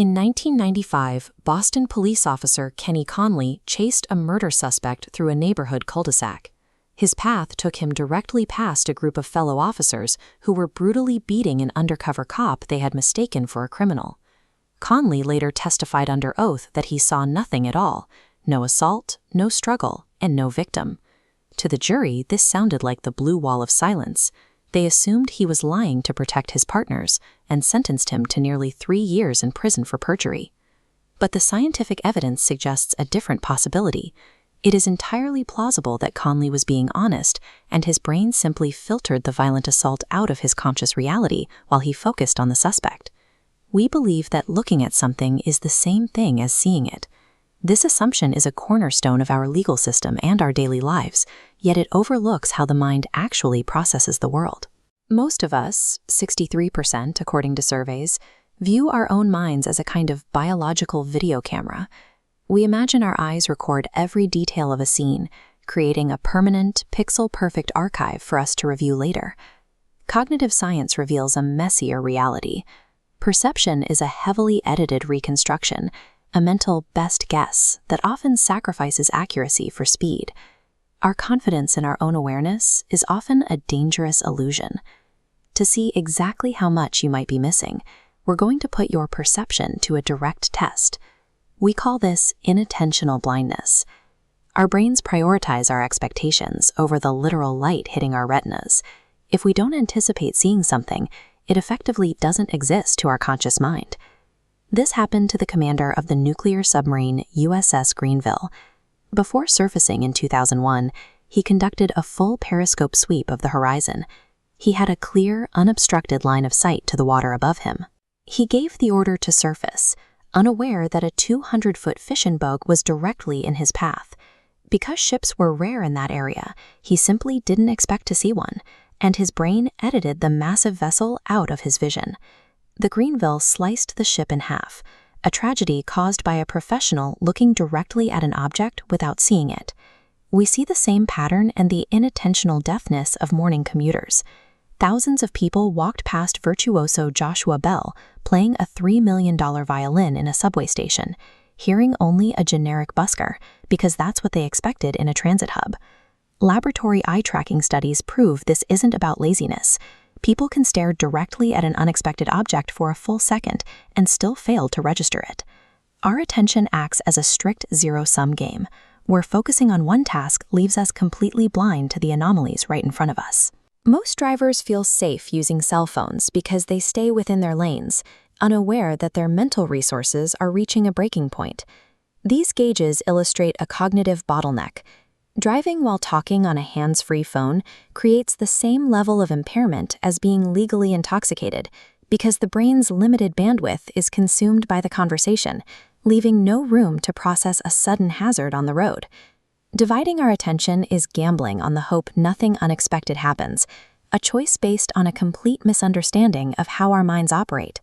In 1995, Boston police officer Kenny Conley chased a murder suspect through a neighborhood cul-de-sac. His path took him directly past a group of fellow officers who were brutally beating an undercover cop they had mistaken for a criminal. Conley later testified under oath that he saw nothing at all: no assault, no struggle, and no victim. To the jury, this sounded like the blue wall of silence. They assumed he was lying to protect his partners and sentenced him to nearly 3 years in prison for perjury. But the scientific evidence suggests a different possibility. It is entirely plausible that Conley was being honest, and his brain simply filtered the violent assault out of his conscious reality while he focused on the suspect. We believe that looking at something is the same thing as seeing it. This assumption is a cornerstone of our legal system and our daily lives, yet it overlooks how the mind actually processes the world. Most of us, 63% according to surveys, view our own minds as a kind of biological video camera. We imagine our eyes record every detail of a scene, creating a permanent, pixel-perfect archive for us to review later. Cognitive science reveals a messier reality. Perception is a heavily edited reconstruction, a mental best guess that often sacrifices accuracy for speed. Our confidence in our own awareness is often a dangerous illusion. To see exactly how much you might be missing, we're going to put your perception to a direct test. We call this inattentional blindness. Our brains prioritize our expectations over the literal light hitting our retinas. If we don't anticipate seeing something, it effectively doesn't exist to our conscious mind. This happened to the commander of the nuclear submarine USS Greenville. Before surfacing in 2001, he conducted a full periscope sweep of the horizon. He had a clear, unobstructed line of sight to the water above him. He gave the order to surface, unaware that a 200-foot fishing boat was directly in his path. Because ships were rare in that area, he simply didn't expect to see one, and his brain edited the massive vessel out of his vision. The Greenville sliced the ship in half, a tragedy caused by a professional looking directly at an object without seeing it. We see the same pattern and the inattentional deafness of morning commuters. Thousands of people walked past virtuoso Joshua Bell playing a $3 million violin in a subway station, hearing only a generic busker because that's what they expected in a transit hub. Laboratory eye tracking studies prove this isn't about laziness. People can stare directly at an unexpected object for a full second and still fail to register it. Our attention acts as a strict zero-sum game, where focusing on one task leaves us completely blind to the anomalies right in front of us. Most drivers feel safe using cell phones because they stay within their lanes, unaware that their mental resources are reaching a breaking point. These gauges illustrate a cognitive bottleneck. Driving while talking on a hands-free phone creates the same level of impairment as being legally intoxicated because the brain's limited bandwidth is consumed by the conversation, leaving no room to process a sudden hazard on the road. Dividing our attention is gambling on the hope nothing unexpected happens, a choice based on a complete misunderstanding of how our minds operate.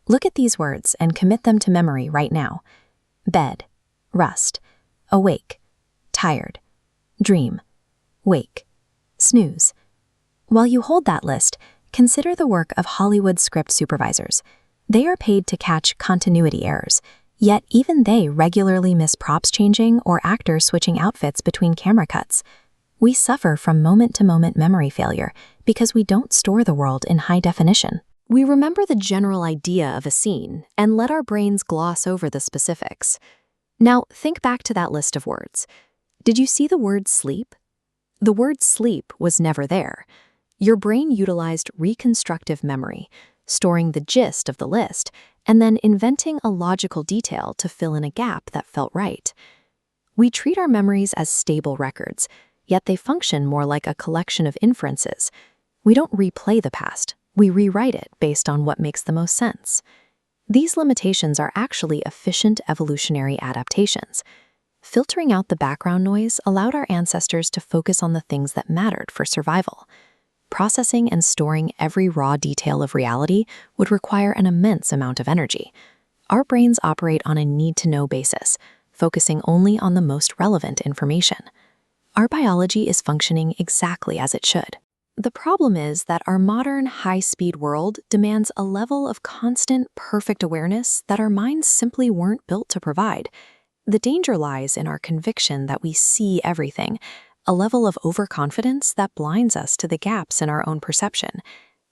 Look at these words and commit them to memory right now. Bed, rust, awake, tired, dream, wake, snooze. While you hold that list, consider the work of Hollywood script supervisors. They are paid to catch continuity errors, yet even they regularly miss props changing or actors switching outfits between camera cuts. We suffer from moment-to-moment memory failure because we don't store the world in high definition. We remember the general idea of a scene and let our brains gloss over the specifics. Now, think back to that list of words. Did you see the word sleep? The word sleep was never there. Your brain utilized reconstructive memory, storing the gist of the list, and then inventing a logical detail to fill in a gap that felt right. We treat our memories as stable records, yet they function more like a collection of inferences. We don't replay the past, we rewrite it based on what makes the most sense. These limitations are actually efficient evolutionary adaptations. Filtering out the background noise allowed our ancestors to focus on the things that mattered for survival. Processing and storing every raw detail of reality would require an immense amount of energy. Our brains operate on a need-to-know basis, focusing only on the most relevant information. Our biology is functioning exactly as it should. The problem is that our modern high-speed world demands a level of constant, perfect awareness that our minds simply weren't built to provide. The danger lies in our conviction that we see everything, a level of overconfidence that blinds us to the gaps in our own perception.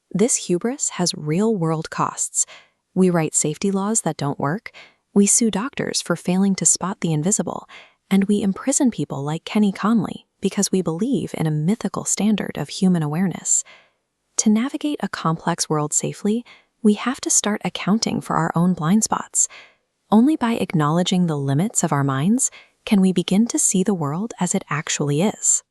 This hubris has real-world costs. We write safety laws that don't work, we sue doctors for failing to spot the invisible, and we imprison people like Kenny Conley because we believe in a mythical standard of human awareness. To navigate a complex world safely, we have to start accounting for our own blind spots. Only by acknowledging the limits of our minds can we begin to see the world as it actually is.